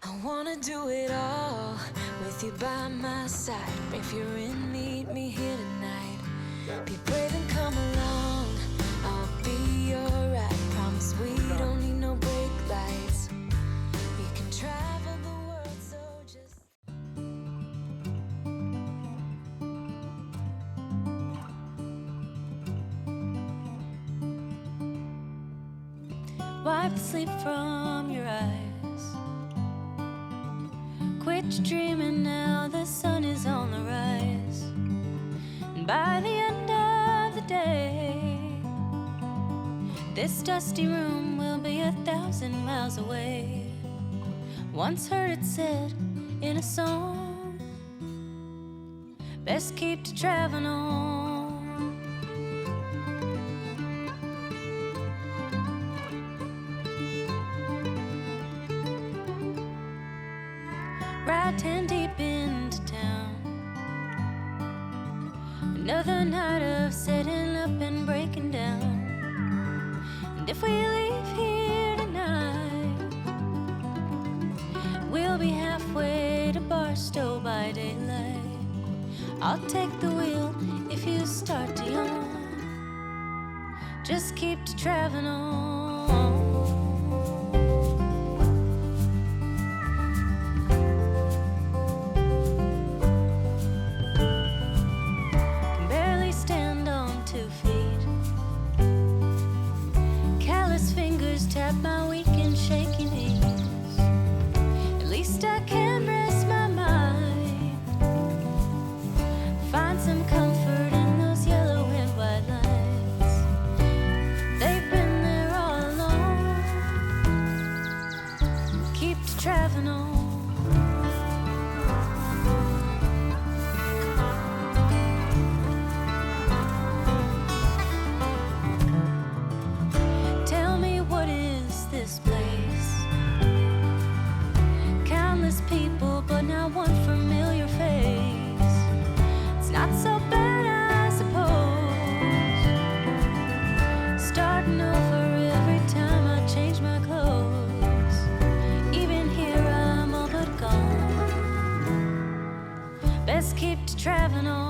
I wanna do it all with you by my side. If you're in, meet me here tonight. Be brave and come along, I'll be your ride. Promise we don't need no brake lights. We can travel the world, so just wipe the sleep from your eyes. Quit dreaming now, the sun is on the rise. And by the end of the day, this dusty room will be 1,000 miles away. Once heard it said in a song, best keep to traveling on. Ride 10 deep into town. Another night of setting up and breaking down. And if we leave here tonight, we'll be halfway to Barstow by daylight. I'll take the wheel if you start to yawn. Just keep to traveling on. Tap my weak and shaky knees. At least I can rest my mind. Find some comfort in those yellow and white lines. They've been there all along. Keep traveling on. People, but not one familiar face. It's not so bad, I suppose. Starting over every time I change my clothes. Even here I'm all but gone. Best keep to traveling on.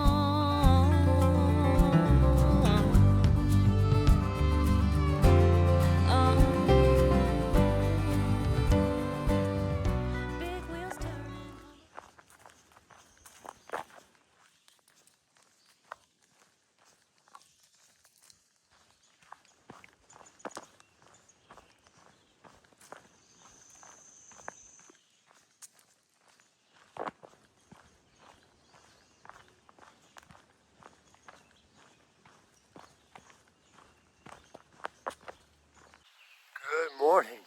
Good morning.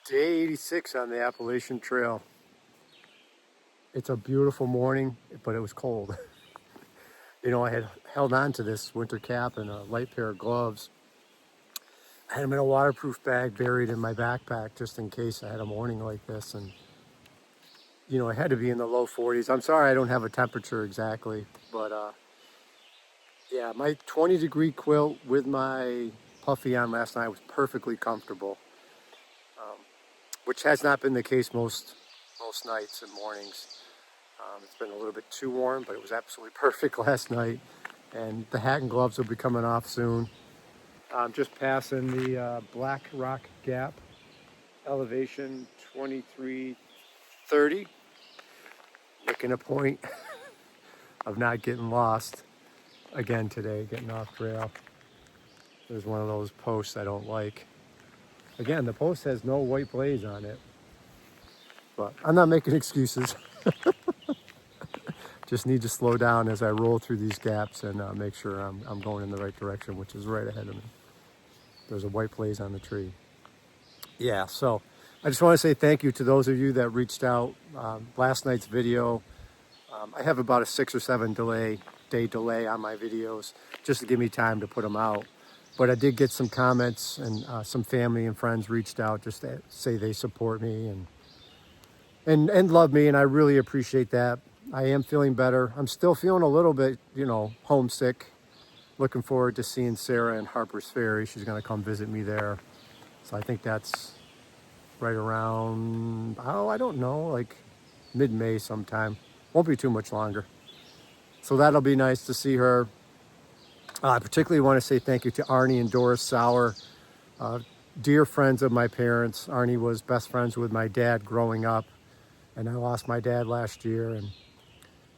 Day 86 on the Appalachian Trail. It's a beautiful morning, but it was cold. You know, I had held on to this winter cap and a light pair of gloves. I had them in a waterproof bag buried in my backpack just in case I had a morning like this. And, you know, I had to be in the low 40s. I'm sorry I don't have a temperature exactly, but yeah, my 20-degree quilt with my puffy on last night was perfectly comfortable. Which has not been the case most nights and mornings. It's been a little bit too warm, but it was absolutely perfect last night. And the hat and gloves will be coming off soon. I'm just passing the Black Rock Gap, elevation 2330. Making a point of not getting lost again today, getting off trail. There's one of those posts I don't like. Again, the post has no white blaze on it, but I'm not making excuses. Just need to slow down as I roll through these gaps and make sure I'm going in the right direction, which is right ahead of me. There's a white blaze on the tree. Yeah, so I just want to say thank you to those of you that reached out. Last night's video, I have about a 6 or 7 day delay on my videos just to give me time to put them out. But I did get some comments, and some family and friends reached out just to say they support me and love me, and I really appreciate that. I am feeling better. I'm still feeling a little bit, you know, homesick. Looking forward to seeing Sarah in Harper's Ferry. She's going to come visit me there. So I think that's right around, oh, I don't know, like mid-May sometime. Won't be too much longer. So that'll be nice to see her. I particularly want to say thank you to Arnie and Doris Sauer, dear friends of my parents. Arnie was best friends with my dad growing up, and I lost my dad last year.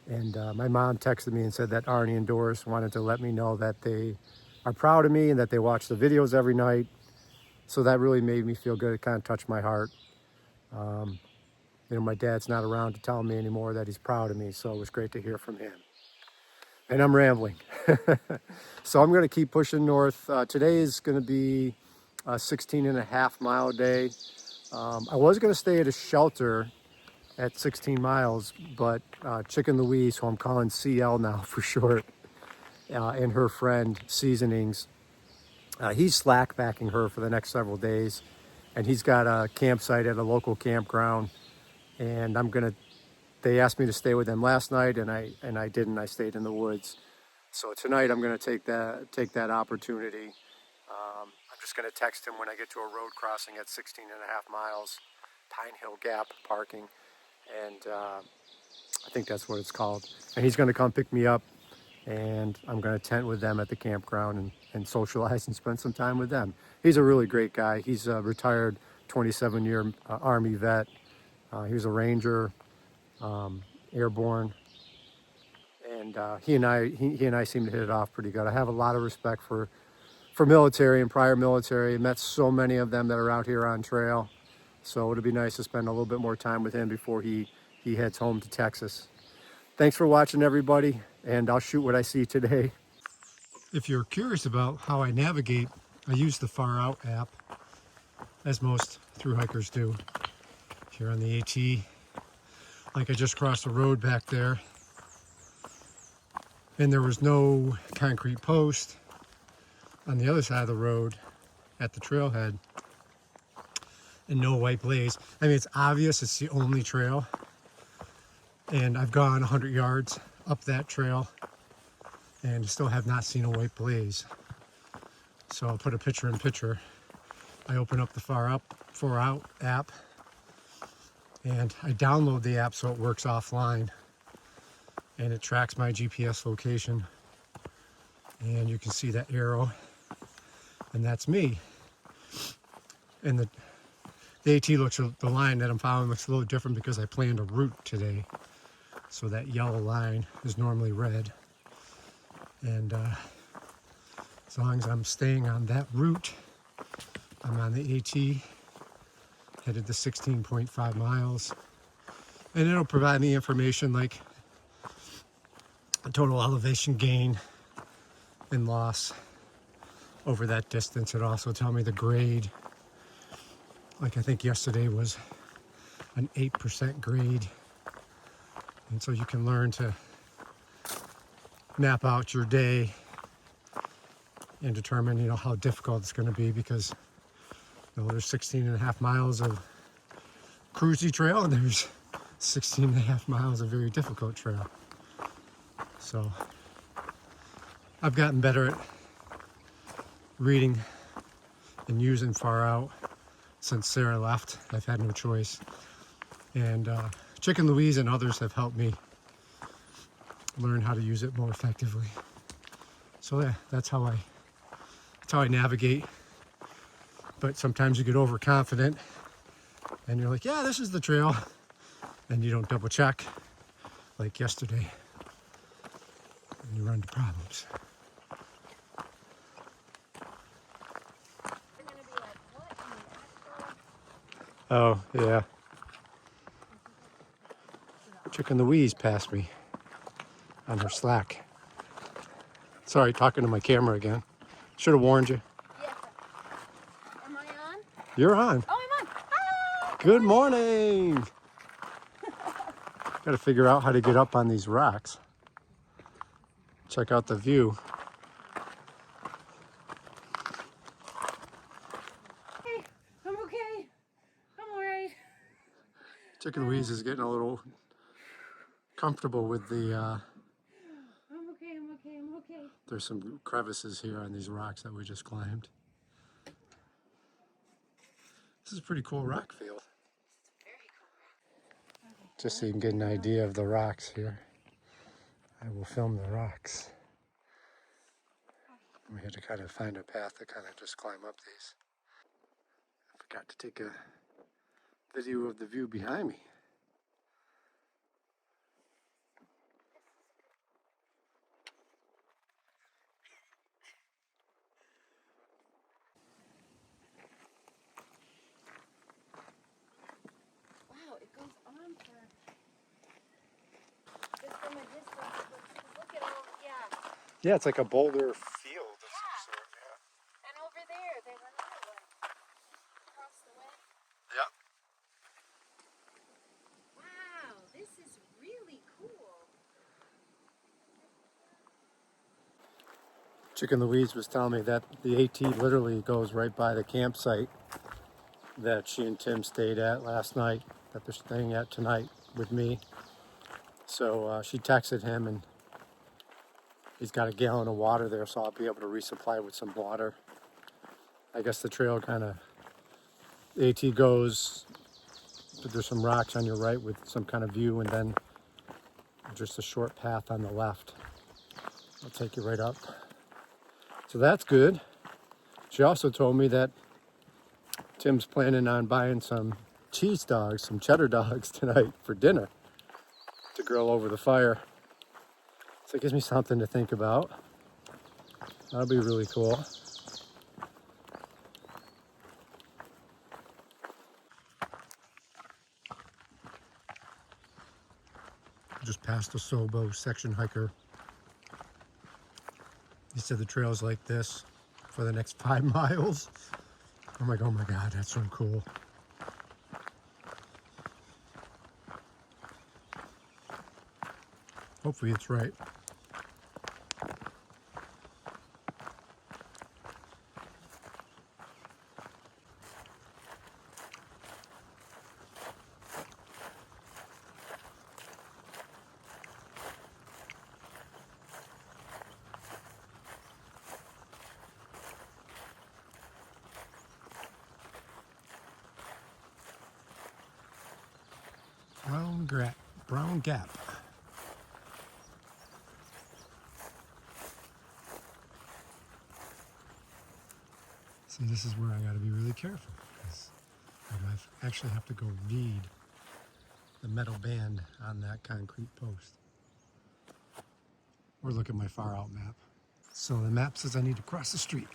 And my mom texted me and said that Arnie and Doris wanted to let me know that they are proud of me and that they watch the videos every night. So that really made me feel good. It kind of touched my heart. You know, my dad's not around to tell me anymore that he's proud of me, so it was great to hear from him. And I'm rambling. So I'm going to keep pushing north. Today is going to be a 16.5 mile day. I was going to stay at a shelter at 16 miles, but Chicken Louise, who I'm calling CL now for short, and her friend Seasonings, he's slackpacking her for the next several days. And he's got a campsite at a local campground. And they asked me to stay with them last night, and I didn't. I stayed in the woods. So tonight I'm going to take that opportunity. I'm just going to text him when I get to a road crossing at 16.5 miles, Pinefield Gap parking, and I think that's what it's called. And he's going to come pick me up, and I'm going to tent with them at the campground and socialize and spend some time with them. He's a really great guy. He's a retired 27-year Army vet. He was a Ranger, airborne, and he and I seem to hit it off pretty good. I have a lot of respect for military and prior military. I met so many of them that are out here on trail, so it'll be nice to spend a little bit more time with him before he heads home to Texas. Thanks for watching, everybody, and I'll shoot what I see today. If you're curious about how I navigate, I use the Far Out app, as most thru hikers do. If you're on the AT, like I just crossed the road back there, and there was no concrete post on the other side of the road at the trailhead, and no white blaze. I mean, it's obvious it's the only trail, and I've gone 100 yards up that trail and still have not seen a white blaze. So I'll put a picture in picture. I open up the Far Out app, and I download the app so it works offline, and it tracks my GPS location, and you can see that arrow, and that's me. And the AT looks, the line that I'm following looks a little different because I planned a route today. So that yellow line is normally red. And as long as I'm staying on that route, I'm on the AT, headed to 16.5 miles. And it'll provide me information like total elevation gain and loss over that distance. It also tell me the grade. Like I think yesterday was an 8% grade. And so you can learn to map out your day and determine, you know, how difficult it's going to be, because there's 16.5 miles of cruisy trail and there's 16.5 miles of very difficult trail. So I've gotten better at reading and using Far Out since Sarah left. I've had no choice. And Chicken Louise and others have helped me learn how to use it more effectively. So yeah, that's how I navigate. But sometimes you get overconfident and you're like, yeah, this is the trail, and you don't double check, like yesterday, and you run into problems. Oh yeah. Chicken Louise passed me on her Slack. Sorry, talking to my camera again. Should have warned you. Yes. Am I on? You're on. Oh, I'm on. Ah! Good morning. Got to figure out how to get up on these rocks. Check out the view. Hey, I'm okay. I'm all right. Chicken Louise is getting a little comfortable with the I'm okay. I'm okay. I'm okay. there's some crevices here on these rocks that we just climbed. This is a pretty cool rock field. just so you can get an idea of the rocks here. I will film the rocks. We had to kind of find a path to kind of just climb up these. I forgot to take a video of the view behind me. Wow, it goes on for just from a distance. Look at all, yeah. Yeah, it's like a boulder field of some sort. Yeah. And over there, there's another one across the way. Yeah. Wow, this is really cool. Chicken Louise was telling me that the AT literally goes right by the campsite that she and Tim stayed at last night, that they're staying at tonight with me. So she texted him, and he's got a gallon of water there, so I'll be able to resupply with some water. I guess the trail kind of, the AT goes, but there's some rocks on your right with some kind of view, and then just a short path on the left. I'll take you right up. So that's good. She also told me that Tim's planning on buying some cheese dogs, some cheddar dogs tonight for dinner to grill over the fire. So it gives me something to think about. That'll be really cool. Just past a Sobo section hiker. He said the trail's like this for the next 5 miles. I'm like, oh my God, that's so cool. Hopefully it's right. Brown Gap. See, this is where I got to be really careful, because I actually have to go read the metal band on that concrete post. Or look at my far out map. So the map says I need to cross the street.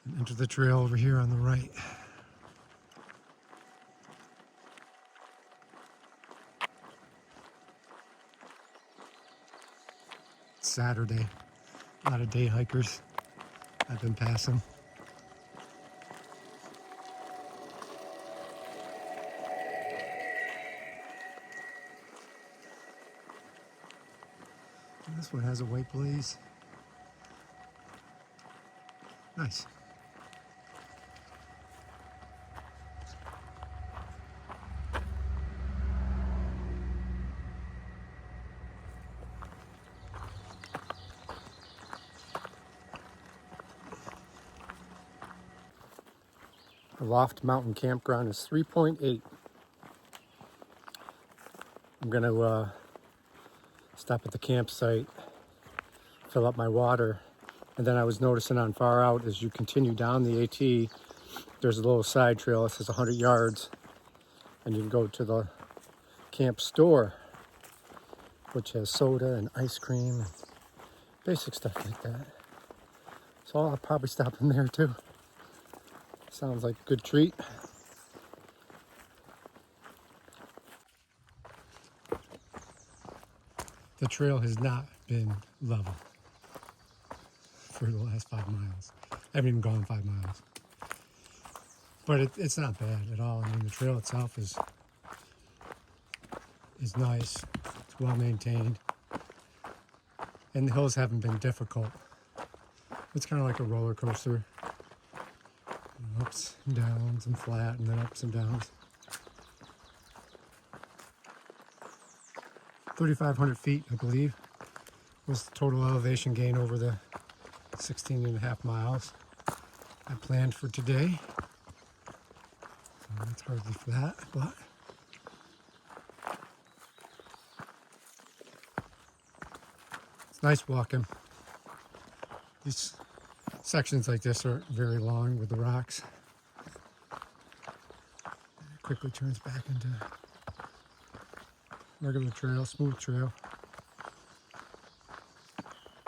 And enter the trail over here on the right. It's Saturday. A lot of day hikers. I've been passing. This one has a white blaze. Nice. The Loft Mountain Campground is 3.8. I'm going to stop at the campsite, fill up my water, and then I was noticing on far out as you continue down the AT, there's a little side trail that says 100 yards, and you can go to the camp store, which has soda and ice cream and basic stuff like that. So I'll probably stop in there too. Sounds like a good treat. The trail has not been level for the last 5 miles. I haven't even gone 5 miles. But it's not bad at all. I mean, the trail itself is nice. It's well maintained. And the hills haven't been difficult. It's kind of like a roller coaster. Ups and downs and flat, and then ups and downs. 3,500 feet, I believe, was the total elevation gain over the 16 and a half miles. I planned for today. So it's hardly flat, but it's nice walking. These sections like this are very long with the rocks. It quickly turns back into regular trail, smooth trail.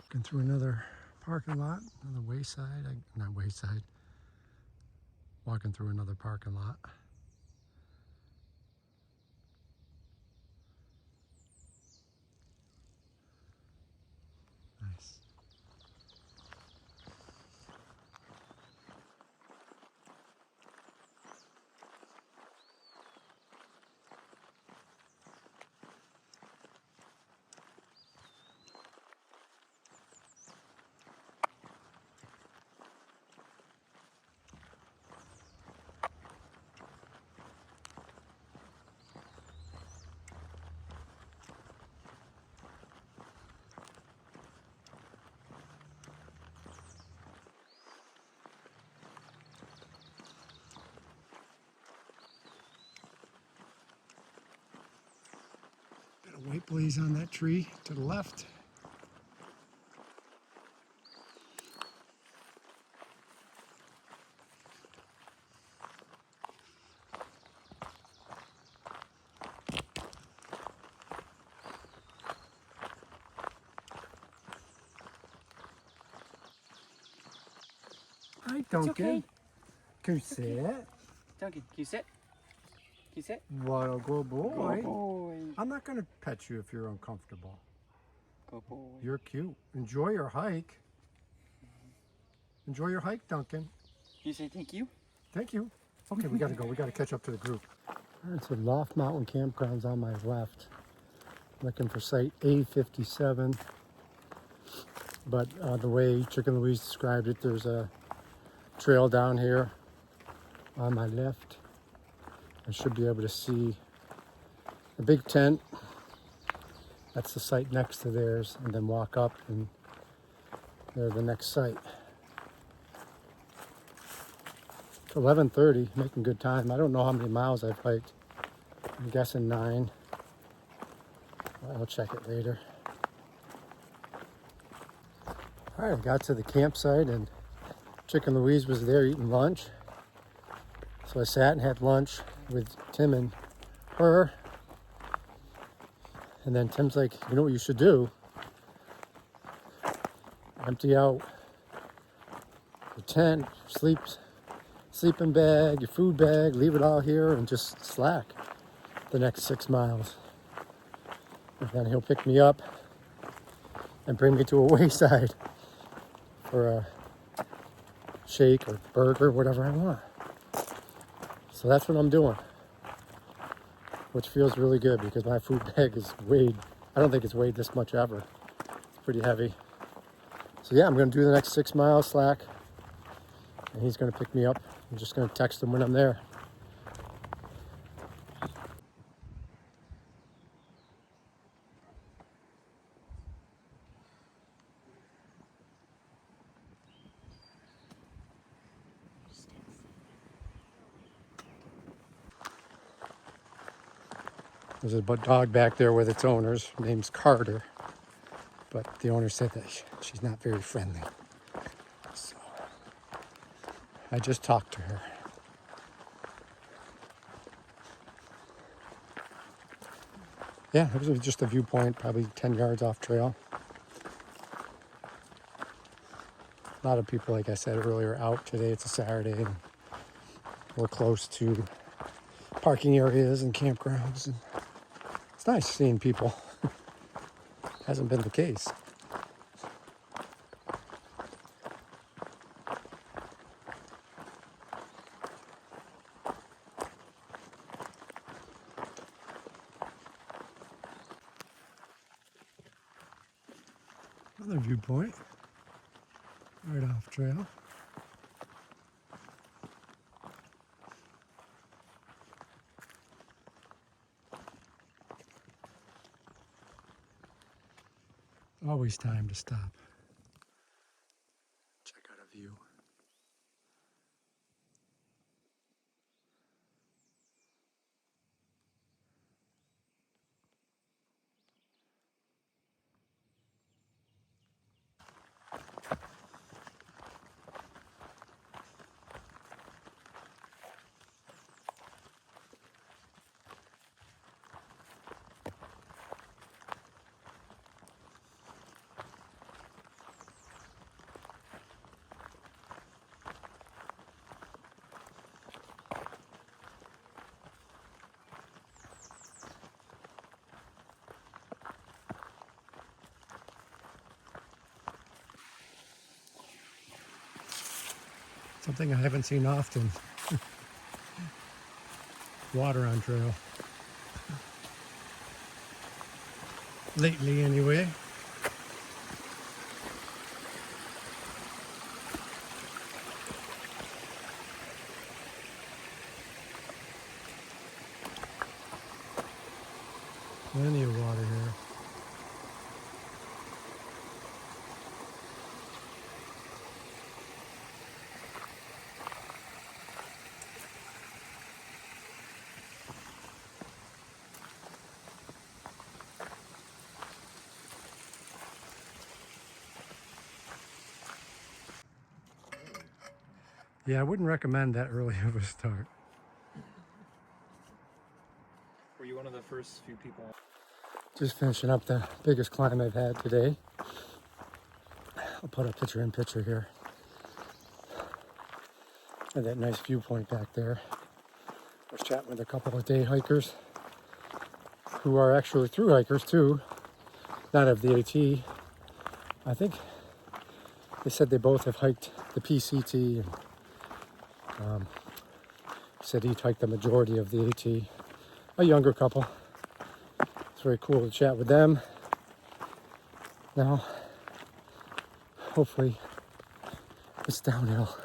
Looking through another parking lot, another wayside, not wayside, walking through another parking lot. Nice. Got a white blaze on that tree to the left. Hi, Duncan. okay. Can you sit? Duncan, can you sit? Can you sit? What a good boy. Good boy. I'm not going to pet you if you're uncomfortable. Good boy. You're cute. Enjoy your hike. Enjoy your hike, Duncan. You say thank you? Thank you. Okay, we got to go. We got to catch up to the group. It's a Loft Mountain Campground's on my left. Looking for site A57. But the way Chicken Louise described it, there's a trail down here on my left. I should be able to see a big tent. That's the site next to theirs, and then walk up and they're the next site. It's 11:30, making good time. I don't know how many miles I've hiked. I'm guessing 9. I'll check it later. All right, I got to the campsite and Chicken Louise was there eating lunch. So I sat and had lunch with Tim and her. And then Tim's like, you know what you should do? Empty out your tent, sleeping bag, your food bag, leave it all here and just slack the next 6 miles. And then he'll pick me up and bring me to a wayside for a shake or burger, whatever I want. So that's what I'm doing, which feels really good because my food bag is weighed. I don't think it's weighed this much ever. It's pretty heavy. So yeah, I'm going to do the next 6 miles slack, and he's going to pick me up. I'm just going to text him when I'm there. There's a dog back there with its owners. Her name's Carter, but the owner said that she's not very friendly. So I just talked to her. Yeah, it was just a viewpoint, probably 10 yards off trail. A lot of people, like I said earlier, out today. It's a Saturday, and we're close to parking areas and campgrounds. And it's nice seeing people. Hasn't been the case. Another viewpoint, right off trail. Always time to stop. Check out a view. Something I haven't seen often. Water on trail. Lately, anyway. Plenty of water here. Yeah, I wouldn't recommend that early of a start. Were you one of the first few people? Just finishing up the biggest climb I've had today. I'll put a picture in picture here. And that nice viewpoint back there. I was chatting with a couple of day hikers who are actually through hikers too, not of the AT. I think they said they both have hiked the PCT, and said he'd hiked the majority of the AT. A younger couple. It's very cool to chat with them. Now, hopefully, it's downhill.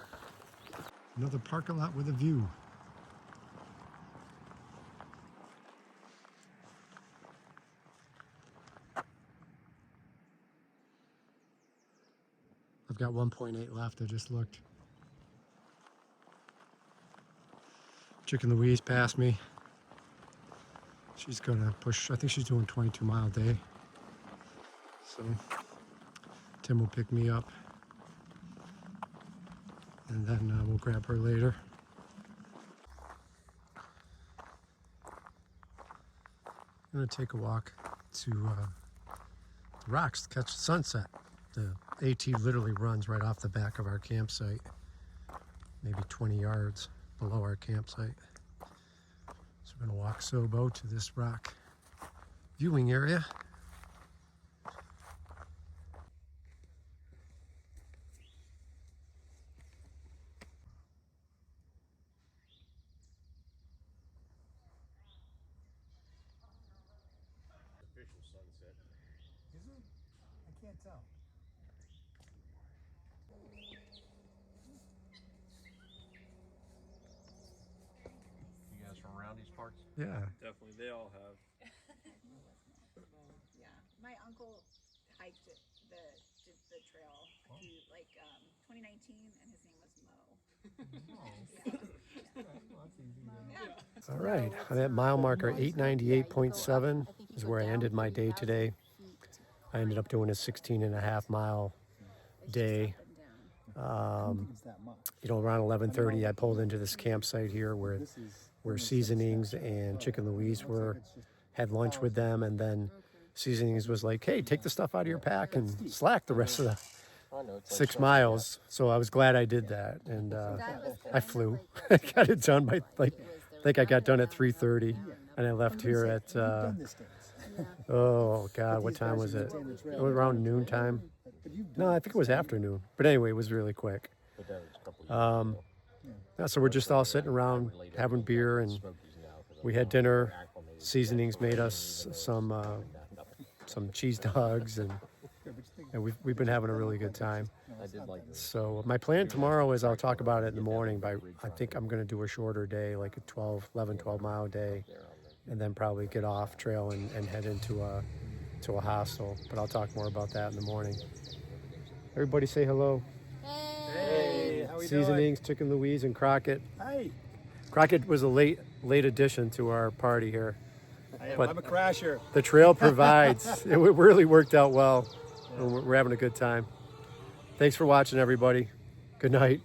Another parking lot with a view. I've got 1.8 left, I just looked. Chicken Louise passed me. She's gonna push, I think she's doing 22-mile day. So Tim will pick me up, and then we'll grab her later. I'm gonna take a walk to the rocks to catch the sunset. The AT literally runs right off the back of our campsite, maybe 20 yards below our campsite. So we're gonna walk Sobo to this rock viewing area. Official sunset. Is it? I can't tell. You guys from around these parts? Yeah. Definitely, they all have. Yeah, my uncle hiked the trail a few, 2019, and his name was Mo. All right, I'm at mile marker 898.7 is where I ended my day today. I ended up doing a 16.5 mile day. Around 11:30, I pulled into this campsite here where Seasonings and Chicken Louise had lunch with them, and then Seasonings was like, "Hey, take the stuff out of your pack and slack the rest of the 6 miles." So I was glad I did that, and I flew. I got it done by I think I got done at 3:30, and I left here at oh God, what time was it? It was around noontime. No, I think it was afternoon. But anyway, it was really quick. Yeah, so we're just all sitting around having beer, and we had dinner. Seasonings made us some cheese dogs, and we've been having a really good time. So my plan tomorrow is I'll talk about it in the morning, but I think I'm going to do a shorter day, like a 12 mile day, and then probably get off trail and head into a hostel. But I'll talk more about that in the morning. Everybody say hello. Hey, how we Seasonings, Chicken Louise, and Crockett. Hey, Crockett was a late addition to our party here. But I'm a crasher. the trail provides. It really worked out well. And we're having a good time. Thanks for watching, everybody. Good night.